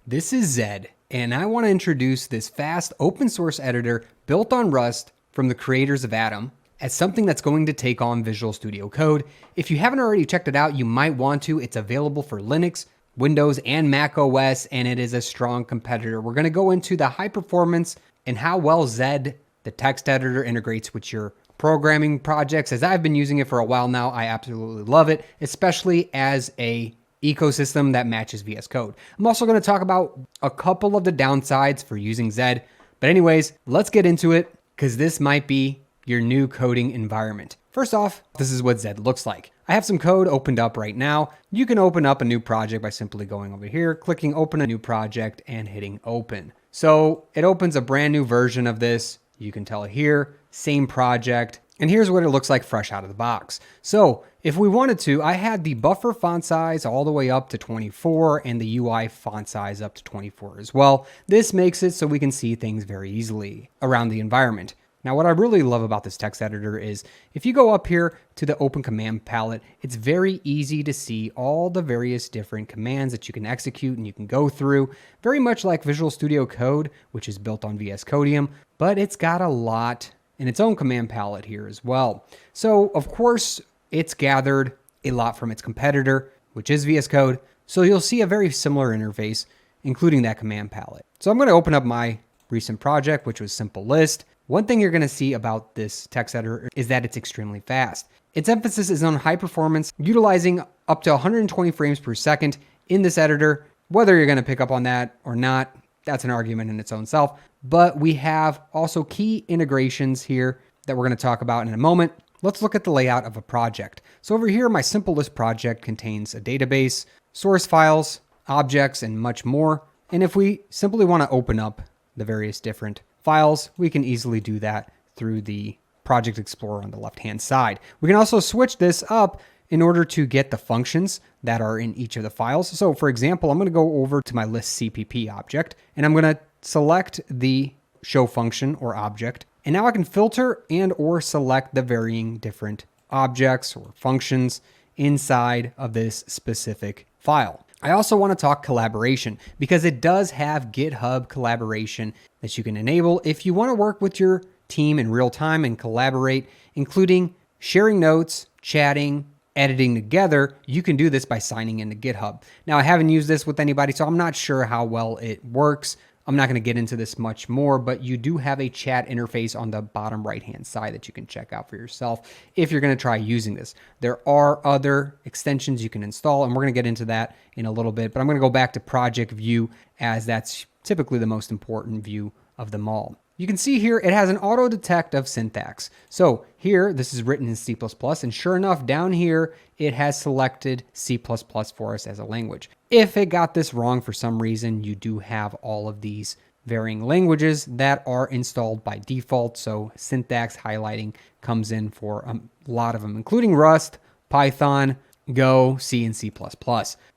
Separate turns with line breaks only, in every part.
This is Zed, and I want to introduce this fast open source editor built on Rust from the creators of Atom as something that's going to take on Visual Studio Code. If you haven't already checked it out, you might want to. It's available for Linux, Windows, and Mac OS, and it is a strong competitor. We're going to go into the high performance and how well Zed, the text editor, integrates with your programming projects. As I've been using it for a while now, I absolutely love it, especially as a ecosystem that matches VS Code. I'm also going to talk about a couple of the downsides for using Zed. But anyways, let's get into it because this might be your new coding environment. First off, this is what Zed looks like. I have some code opened up right now. You can open up a new project by simply going over here, clicking open a new project and hitting open. So it opens a brand new version of this. You can tell here, same project. And here's what it looks like fresh out of the box. So if we wanted to, I had the buffer font size all the way up to 24 and the UI font size up to 24 as well. This makes it so we can see things very easily around the environment. Now, what I really love about this text editor is if you go up here to the open command palette, it's very easy to see all the various different commands that you can execute and you can go through, very much like Visual Studio Code, which is built on VS Codium, but it's got a lot in its own command palette here as well. So of course, it's gathered a lot from its competitor, which is VS Code. So you'll see a very similar interface, including that command palette. So I'm going to open up my recent project, which was Simple List. One thing you're going to see about this text editor is that it's extremely fast. Its emphasis is on high performance, utilizing up to 120 frames per second in this editor. Whether you're going to pick up on that or not, that's an argument in its own self. But we have also key integrations here that we're going to talk about in a moment. Let's look at the layout of a project. So over here, my Simple List project contains a database, source files, objects, and much more. And if we simply want to open up the various different files, we can easily do that through the Project Explorer on the left-hand side. We can also switch this up in order to get the functions that are in each of the files. So for example, I'm going to go over to my list CPP object, and I'm going to select the show function or object. And now I can filter and or select the varying different objects or functions inside of this specific file. I also want to talk collaboration because it does have GitHub collaboration that you can enable if you want to work with your team in real time and collaborate, including sharing notes, chatting, editing together. You can do this by signing into GitHub. Now, I haven't used this with anybody, so I'm not sure how well it works. I'm not going to get into this much more, but you do have a chat interface on the bottom right-hand side that you can check out for yourself if you're going to try using this. There are other extensions you can install, and we're going to get into that in a little bit, but I'm going to go back to project view as that's typically the most important view of them all. You can see here it has an auto detect of syntax. So here, this is written in C++, and sure enough, down here, it has selected C++ for us as a language. If it got this wrong for some reason, you do have all of these varying languages that are installed by default. So syntax highlighting comes in for a lot of them, including Rust, Python, Go, C, and C++.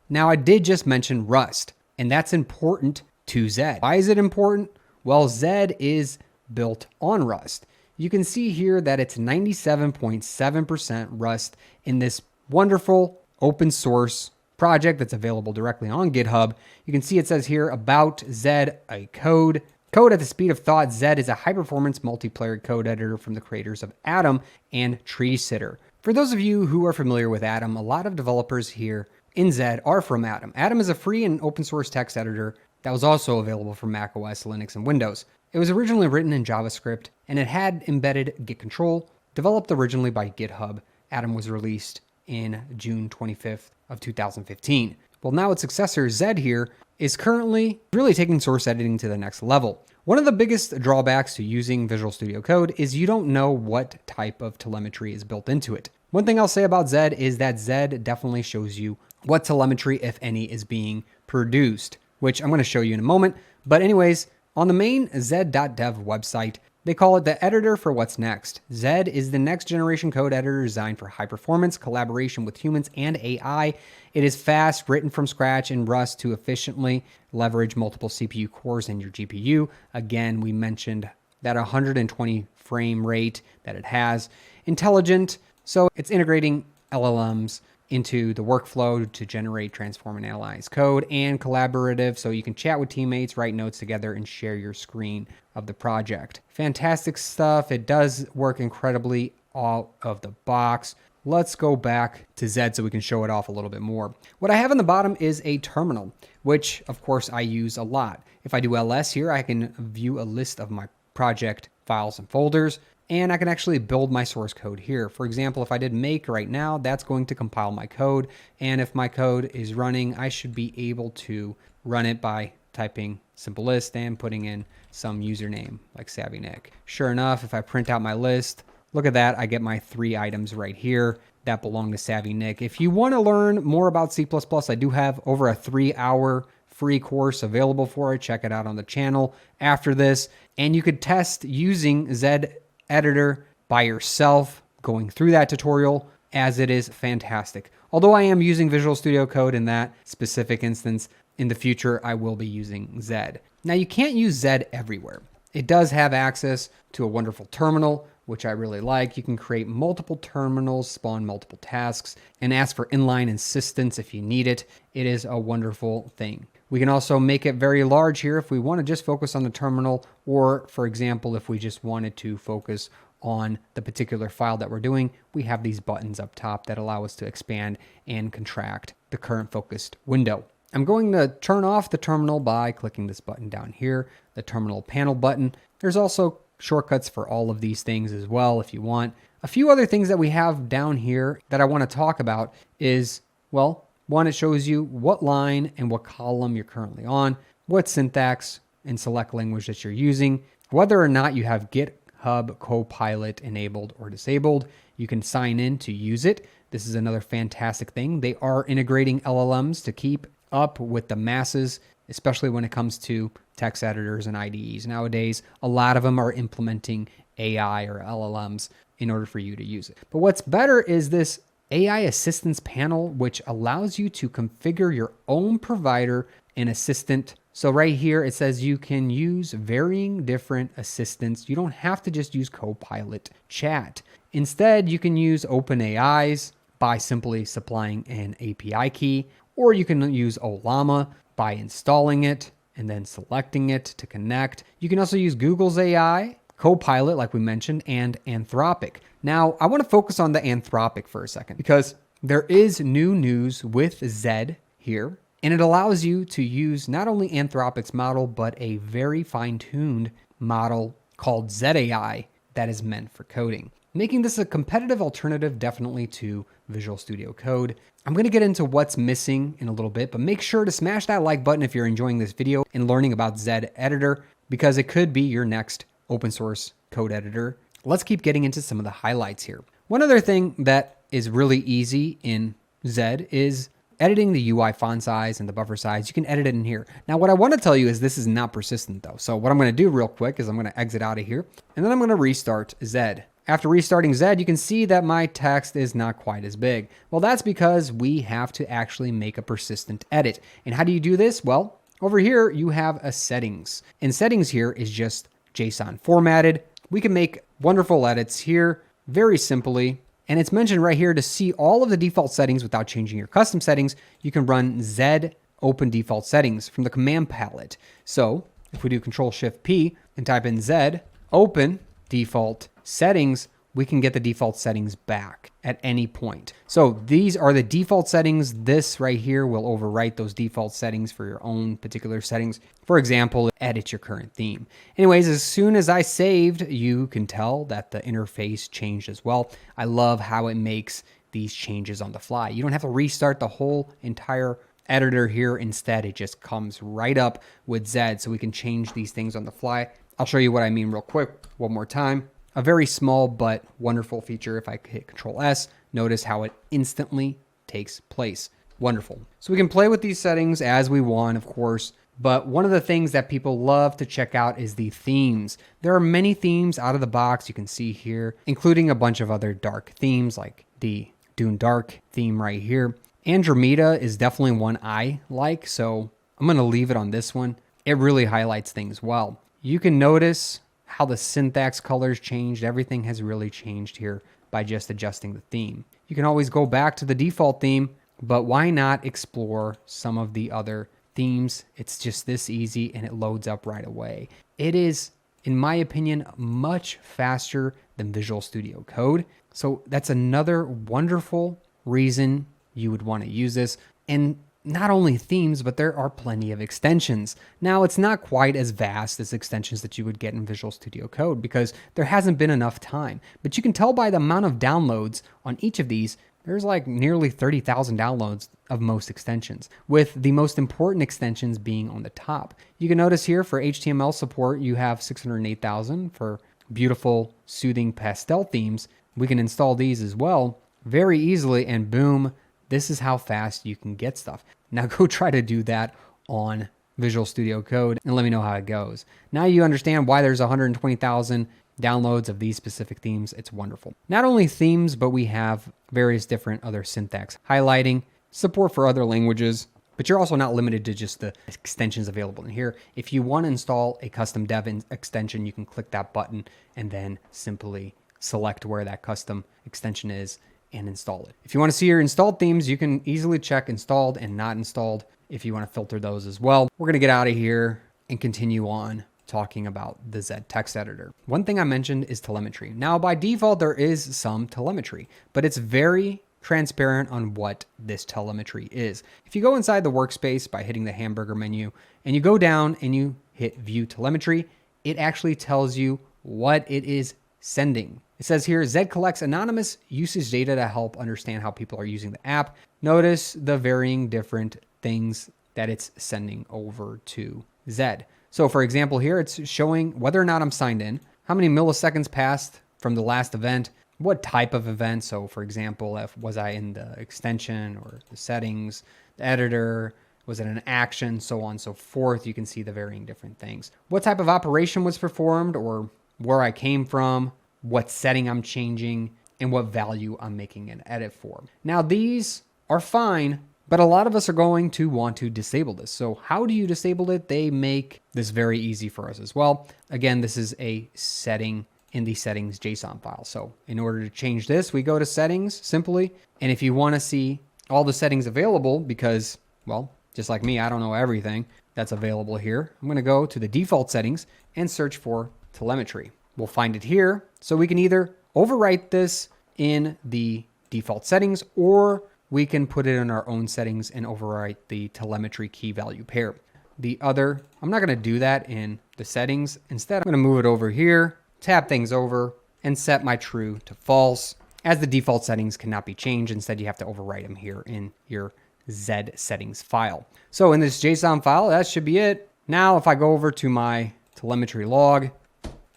Now, I did just mention Rust, and that's important to Zed. Why is it important? Well, Zed is built on Rust. You can see here that it's 97.7% Rust in this wonderful open source project that's available directly on GitHub. You can see it says here about Zed, a code at the speed of thought. Zed is a high-performance multiplayer code editor from the creators of Atom and Treesitter. For those of you who are familiar with Atom, a lot of developers here in Zed are from Atom. Atom is a free and open source text editor that was also available for Mac OS, Linux, and Windows. It was originally written in JavaScript, and it had embedded Git control. Developed originally by GitHub, Atom was released in June 25th of 2015. Well, now its successor, Zed here, is currently really taking source editing to the next level. One of the biggest drawbacks to using Visual Studio Code is you don't know what type of telemetry is built into it. One thing I'll say about Zed is that Zed definitely shows you what telemetry, if any, is being produced, which I'm going to show you in a moment. But anyways, on the main Zed.dev website, they call it the editor for what's next. Zed is the next generation code editor designed for high performance collaboration with humans and AI. It is fast, written from scratch in Rust to efficiently leverage multiple CPU cores in your GPU. Again, we mentioned that 120 frame rate that it has. Intelligent, so it's integrating LLMs into the workflow to generate, transform, and analyze code, and collaborative, so you can chat with teammates, write notes together, and share your screen of the project. Fantastic stuff. It does work incredibly out of the box. Let's go back to Zed so we can show it off a little bit more. What I have on the bottom is a terminal, which of course I use a lot. If I do ls here, I can view a list of my project files and folders, and I can actually build my source code here. For example, if I did make right now, that's going to compile my code. And if my code is running, I should be able to run it by typing simple list and putting in some username like SavvyNick. Sure enough, if I print out my list, look at that, I get my 3 items right here that belong to SavvyNick. If you want to learn more about C++, I do have over a 3-hour free course available for it. Check it out on the channel after this. And you could test using Zed Editor by yourself, going through that tutorial, as it is fantastic. Although I am using Visual Studio Code in that specific instance, in the future I will be using Zed. Now you can't use Zed everywhere. It does have access to a wonderful terminal, which I really like. You can create multiple terminals, spawn multiple tasks, and ask for inline assistance if you need it. It is a wonderful thing. We can also make it very large here if we want to just focus on the terminal, or for example, if we just wanted to focus on the particular file that we're doing, we have these buttons up top that allow us to expand and contract the current focused window. I'm going to turn off the terminal by clicking this button down here, the terminal panel button. There's also shortcuts for all of these things as well if you want. A few other things that we have down here that I want to talk about is, well, one, it shows you what line and what column you're currently on, what syntax and select language that you're using, whether or not you have GitHub Copilot enabled or disabled. You can sign in to use it. This is another fantastic thing. They are integrating LLMs to keep up with the masses, especially when it comes to text editors and IDEs. Nowadays, a lot of them are implementing AI or LLMs in order for you to use it. But what's better is this AI assistance panel, which allows you to configure your own provider and assistant. So right here, it says you can use varying different assistants. You don't have to just use Copilot Chat. Instead, you can use OpenAI's by simply supplying an API key, or you can use Ollama by installing it and then selecting it to connect. You can also use Google's AI, Copilot, like we mentioned, and Anthropic. Now, I want to focus on the Anthropic for a second because there is new news with Zed here, and it allows you to use not only Anthropic's model, but a very fine-tuned model called ZedAI that is meant for coding, making this a competitive alternative definitely to Visual Studio Code. I'm going to get into what's missing in a little bit, but make sure to smash that like button if you're enjoying this video and learning about Zed Editor, because it could be your next open source code editor. Let's keep getting into some of the highlights here. One other thing that is really easy in Zed is editing the UI font size and the buffer size. You can edit it in here. Now, what I want to tell you is this is not persistent though. So what I'm going to do real quick is I'm going to exit out of here, and then I'm going to restart Zed. After restarting Zed, you can see that my text is not quite as big. Well, that's because we have to actually make a persistent edit. And how do you do this? Well, over here, you have a settings. And settings here is just JSON formatted. We can make wonderful edits here very simply. And it's mentioned right here to see all of the default settings without changing your custom settings. You can run Zed open default settings from the command palette. So if we do Control-Shift-P and type in Zed open default settings, we can get the default settings back at any point. So these are the default settings. This right here will overwrite those default settings for your own particular settings. For example, edit your current theme. Anyways, as soon as I saved, you can tell that the interface changed as well. I love how it makes these changes on the fly. You don't have to restart the whole entire editor here. Instead, it just comes right up with Zed, so we can change these things on the fly. I'll show you what I mean real quick one more time. A very small but wonderful feature. If I hit Control-S, notice how it instantly takes place. Wonderful. So we can play with these settings as we want, of course, but one of the things that people love to check out is the themes. There are many themes out of the box you can see here, including a bunch of other dark themes like the Dune Dark theme right here. Andromeda is definitely one I like, so I'm going to leave it on this one. It really highlights things well. You can notice how the syntax colors changed. Everything has really changed here by just adjusting the theme. You can always go back to the default theme, but why not explore some of the other themes? It's just this easy and it loads up right away. It is, in my opinion, much faster than Visual Studio Code. So that's another wonderful reason you would want to use this. And not only themes, but there are plenty of extensions. Now, it's not quite as vast as extensions that you would get in Visual Studio Code because there hasn't been enough time. But you can tell by the amount of downloads on each of these, there's like nearly 30,000 downloads of most extensions, with the most important extensions being on the top. You can notice here for HTML support, you have 608,000. For beautiful, soothing pastel themes, we can install these as well very easily, and boom, this is how fast you can get stuff. Now go try to do that on Visual Studio Code and let me know how it goes. Now you understand why there's 120,000 downloads of these specific themes. It's wonderful. Not only themes, but we have various different other syntax highlighting, support for other languages, but you're also not limited to just the extensions available in here. If you want to install a custom dev extension, you can click that button and then simply select where that custom extension is and install it. If you want to see your installed themes, you can easily check installed and not installed if you want to filter those as well. We're going to get out of here and continue on talking about the Zed text editor. One thing I mentioned is telemetry. Now, by default, there is some telemetry, but it's very transparent on what this telemetry is. If you go inside the workspace by hitting the hamburger menu and you go down and you hit view telemetry, it actually tells you what it is sending. It says here, Zed collects anonymous usage data to help understand how people are using the app. Notice the varying different things that it's sending over to Zed. So for example, here it's showing whether or not I'm signed in, how many milliseconds passed from the last event, what type of event. So for example, if was I in the extension or the settings, the editor, was it an action, so on and so forth. You can see the varying different things. What type of operation was performed or where I came from, what setting I'm changing, and what value I'm making an edit for. Now these are fine, but a lot of us are going to want to disable this. So how do you disable it? They make this very easy for us as well. Again, this is a setting in the settings JSON file. So in order to change this, we go to settings simply. And if you want to see all the settings available, because, well, just like me, I don't know everything that's available here, I'm going to go to the default settings and search for telemetry. We'll find it here. So we can either overwrite this in the default settings, or we can put it in our own settings and overwrite the telemetry key value pair. I'm not going to do that in the settings. Instead, I'm going to move it over here, tab things over, and set my true to false, as the default settings cannot be changed. Instead, you have to overwrite them here in your Zed settings file. So in this JSON file, that should be it. Now, if I go over to my telemetry log,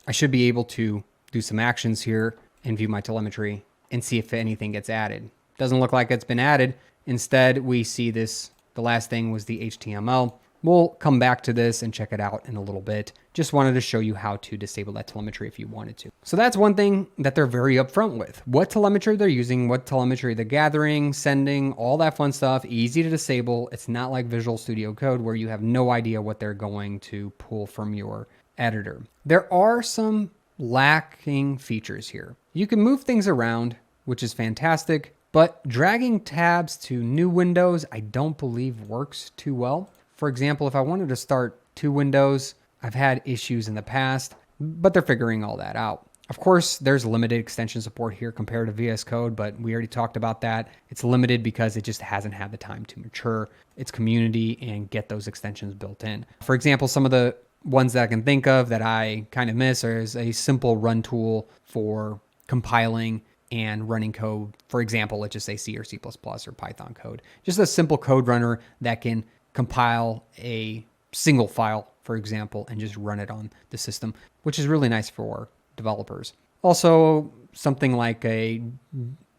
I should be able to do some actions here and view my telemetry and see if anything gets added. Doesn't look like it's been added. Instead, we see this. The last thing was the HTML. We'll come back to this and check it out in a little bit. Just wanted to show you how to disable that telemetry if you wanted to. So that's one thing that they're very upfront with. What telemetry they're using, what telemetry they're gathering, sending, all that fun stuff, easy to disable. It's not like Visual Studio Code where you have no idea what they're going to pull from your editor. There are some lacking features here. You can move things around, which is fantastic, but dragging tabs to new windows, I don't believe works too well. For example, if I wanted to start two windows, I've had issues in the past, but they're figuring all that out. Of course, there's limited extension support here compared to VS Code, but we already talked about that. It's limited because it just hasn't had the time to mature its community and get those extensions built in. For example, some of the ones that I can think of that I kind of miss is a simple run tool for compiling and running code. For example, let's just say C or C++ or Python code. Just a simple code runner that can compile a single file, for example, and just run it on the system, which is really nice for developers. Also, something like a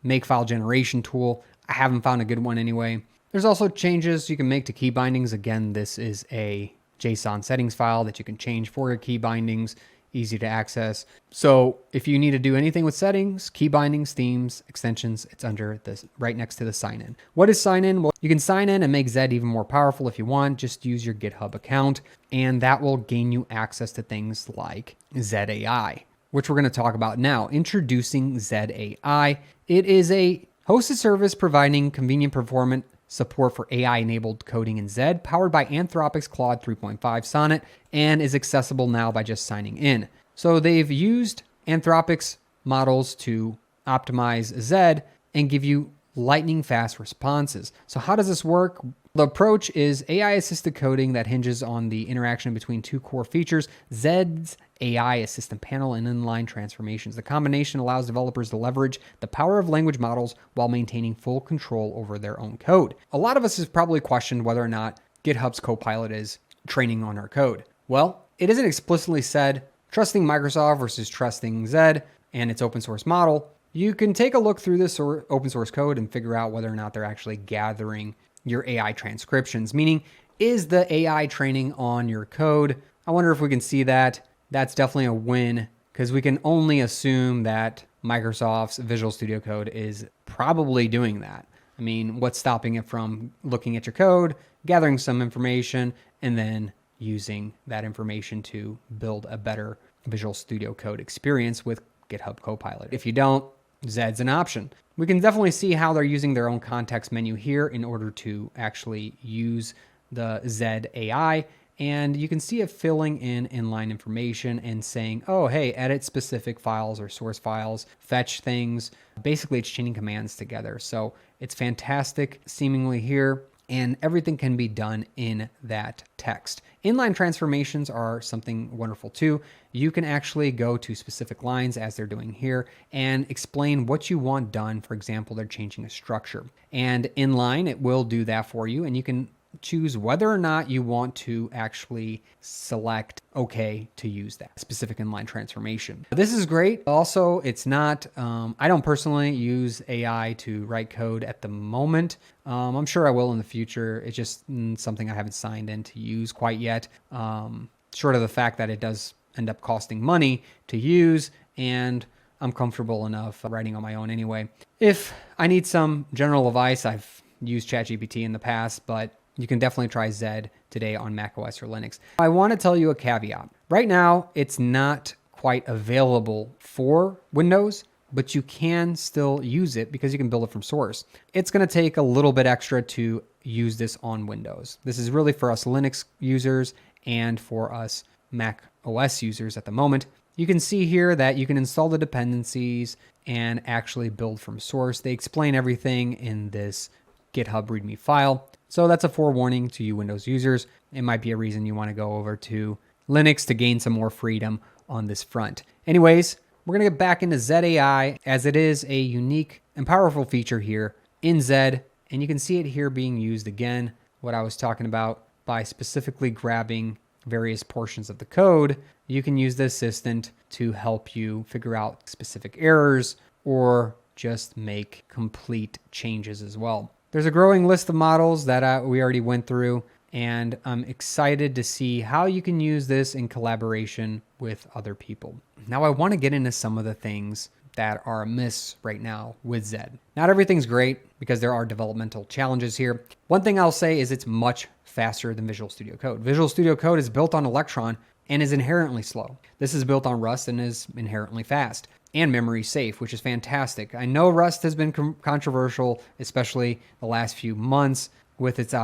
makefile generation tool. I haven't found a good one anyway. There's also changes you can make to key bindings. Again, this is a JSON settings file that you can change for your key bindings, easy to access. So if you need to do anything with settings, key bindings, themes, extensions, it's under this right next to the sign in. What is sign in? Well, you can sign in and make Zed even more powerful if you want. Just use your GitHub account, and that will gain you access to things like ZAI, which we're going to talk about now. Introducing ZAI. It is a Hosted service providing convenient performant support for AI-enabled coding in Zed, powered by Anthropic's Claude 3.5 Sonnet, and is accessible now by just signing in. So they've used Anthropic's models to optimize Zed and give you lightning fast responses. So how does this work? The approach is AI-assisted coding that hinges on the interaction between two core features, Zed's AI assistant panel and inline transformations. The combination allows developers to leverage the power of language models while maintaining full control over their own code. A lot of us have probably questioned whether or not GitHub's Copilot is training on our code. Well, it isn't explicitly said. Trusting Microsoft versus trusting Zed and its open source model, you can take a look through this open source code and figure out whether or not they're actually gathering your AI transcriptions, meaning is the AI training on your code? I wonder if we can see that. That's definitely a win because we can only assume that Microsoft's Visual Studio Code is probably doing that. I mean, what's stopping it from looking at your code, gathering some information, and then using that information to build a better Visual Studio Code experience with GitHub Copilot? If you don't, Zed's an option. We can definitely see how they're using their own context menu here in order to actually use the Zed AI. And you can see it filling in inline information and saying, oh, hey, edit specific files or source files, fetch things. Basically, it's chaining commands together. So it's fantastic seemingly here. And everything can be done in that text. Inline transformations are something wonderful too. You can actually go to specific lines as they're doing here and explain what you want done. For example, they're changing a structure. And inline, it will do that for you. And you can choose whether or not you want to actually select OK to use that specific inline transformation. This is great. Also, it's not, I don't personally use AI to write code at the moment. I'm sure I will in the future. It's just something I haven't signed in to use quite yet. Short of the fact that it does end up costing money to use, and I'm comfortable enough writing on my own anyway. If I need some general advice, I've used ChatGPT in the past, but you can definitely try Zed today on macOS or Linux. I want to tell you a caveat. Right now, it's not quite available for Windows, but you can still use it because you can build it from source. It's going to take a little bit extra to use this on Windows. This is really for us Linux users and for us Mac OS users at the moment. You can see here that you can install the dependencies and actually build from source. They explain everything in this GitHub README file. So that's a forewarning to you Windows users. It might be a reason you want to go over to Linux to gain some more freedom on this front. Anyways, we're going to get back into Zed AI as it is a unique and powerful feature here in Zed. And you can see it here being used again, what I was talking about, by specifically grabbing various portions of the code. You can use the assistant to help you figure out specific errors or just make complete changes as well. There's a growing list of models that we already went through, and I'm excited to see how you can use this in collaboration with other people. Now I want to get into some of the things that are amiss right now with Zed. Not everything's great because there are developmental challenges here. One thing I'll say is it's much faster than Visual Studio Code. Visual Studio Code is built on Electron and is inherently slow. This is built on Rust and is inherently fast and memory safe, which is fantastic. I know Rust has been controversial, especially the last few months with its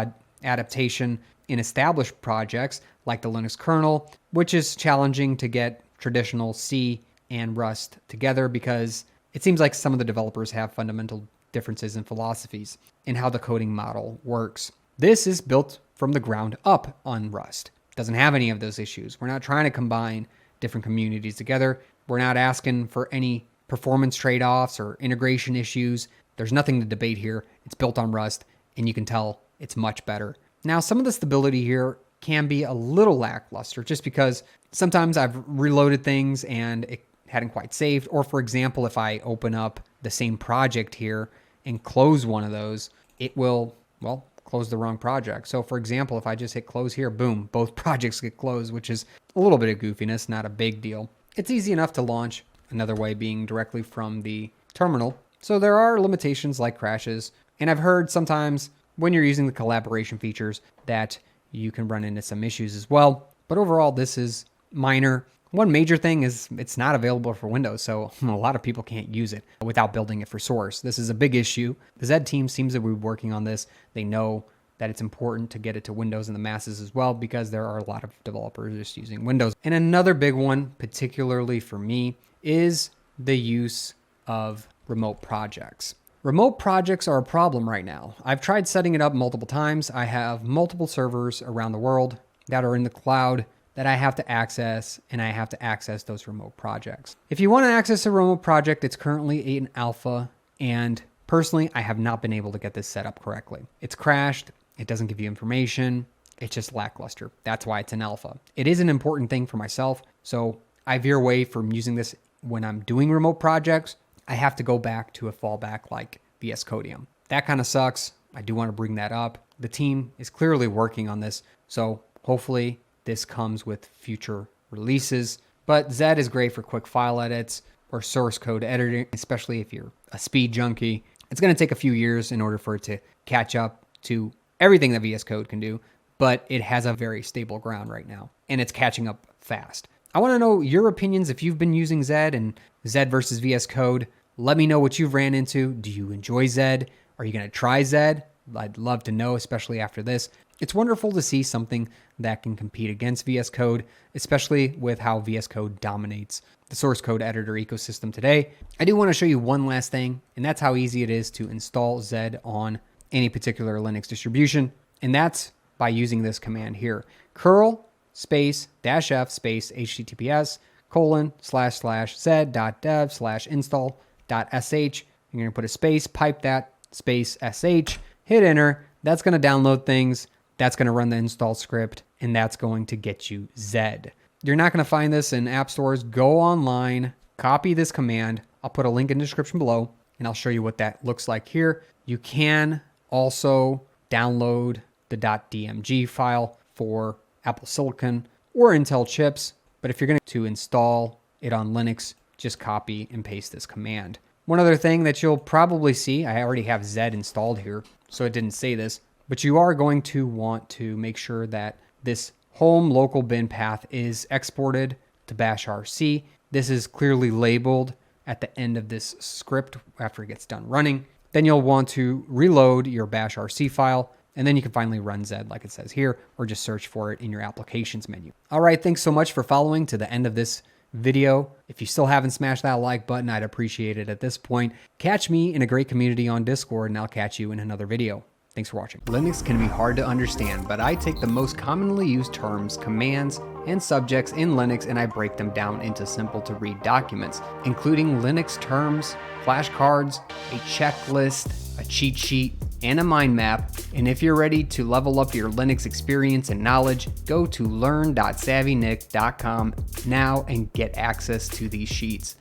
adaptation in established projects like the Linux kernel, which is challenging to get traditional C and Rust together because it seems like some of the developers have fundamental differences in philosophies in how the coding model works. This is built from the ground up on Rust. It doesn't have any of those issues. We're not trying to combine different communities together. We're not asking for any performance trade-offs or integration issues. There's nothing to debate here. It's built on Rust, and you can tell it's much better. Now, some of the stability here can be a little lackluster just because sometimes I've reloaded things and it hadn't quite saved. Or for example, if I open up the same project here and close one of those, it will, well, close the wrong project. So for example, if I just hit close here, boom, both projects get closed, which is a little bit of goofiness, not a big deal. It's easy enough to launch, another way being directly from the terminal. So there are limitations like crashes. And I've heard sometimes when you're using the collaboration features that you can run into some issues as well. But overall, this is minor One major thing is it's not available for Windows, so a lot of people can't use it without building it for Source. This is a big issue. The Zed team seems to be working on this. They know that it's important to get it to Windows and the masses as well, because there are a lot of developers just using Windows. And another big one, particularly for me, is the use of remote projects. Remote projects are a problem right now. I've tried setting it up multiple times. I have multiple servers around the world that are in the cloud that I have to access, and I have to access those remote projects. If you want to access a remote project, it's currently in alpha, and personally, I have not been able to get this set up correctly. It's crashed, it doesn't give you information, it's just lackluster. That's why it's in alpha. It is an important thing for myself, so I veer away from using this when I'm doing remote projects. I have to go back to a fallback like VS Codium. That kind of sucks. I do want to bring that up. The team is clearly working on this, so hopefully this comes with future releases. But Zed is great for quick file edits or source code editing, especially if you're a speed junkie. It's going to take a few years in order for it to catch up to everything that VS Code can do, but it has a very stable ground right now, and it's catching up fast. I want to know your opinions if you've been using Zed and Zed versus VS Code. Let me know what you've ran into. Do you enjoy Zed? Are you going to try Zed? I'd love to know, especially after this. It's wonderful to see something that can compete against VS Code, especially with how VS Code dominates the source code editor ecosystem today. I do want to show you one last thing, and that's how easy it is to install Zed on any particular Linux distribution, and that's by using this command here: curl space -f space https://zed.dev/install.sh. You're going to put a space, pipe that, space sh, hit enter. That's going to download things. That's going to run the install script, and that's going to get you Zed. You're not going to find this in app stores. Go online, copy this command. I'll put a link in the description below, and I'll show you what that looks like here. You can also download the .dmg file for Apple Silicon or Intel chips, but if you're going to install it on Linux, just copy and paste this command. One other thing that you'll probably see, I already have Zed installed here, so it didn't say this, but you are going to want to make sure that this home local bin path is exported to bash RC. This is clearly labeled at the end of this script after it gets done running. Then you'll want to reload your bash RC file, and then you can finally run Zed like it says here, or just search for it in your applications menu. All right, thanks so much for following to the end of this video. If you still haven't smashed that like button, I'd appreciate it at this point. Catch me in a great community on Discord, and I'll catch you in another video. Thanks for watching. Linux can be hard to understand, but I take the most commonly used terms, commands, and subjects in Linux, and I break them down into simple to read documents, including Linux terms, flashcards, a checklist, a cheat sheet, and a mind map. And if you're ready to level up your Linux experience and knowledge, go to learn.savvynick.com now and get access to these sheets.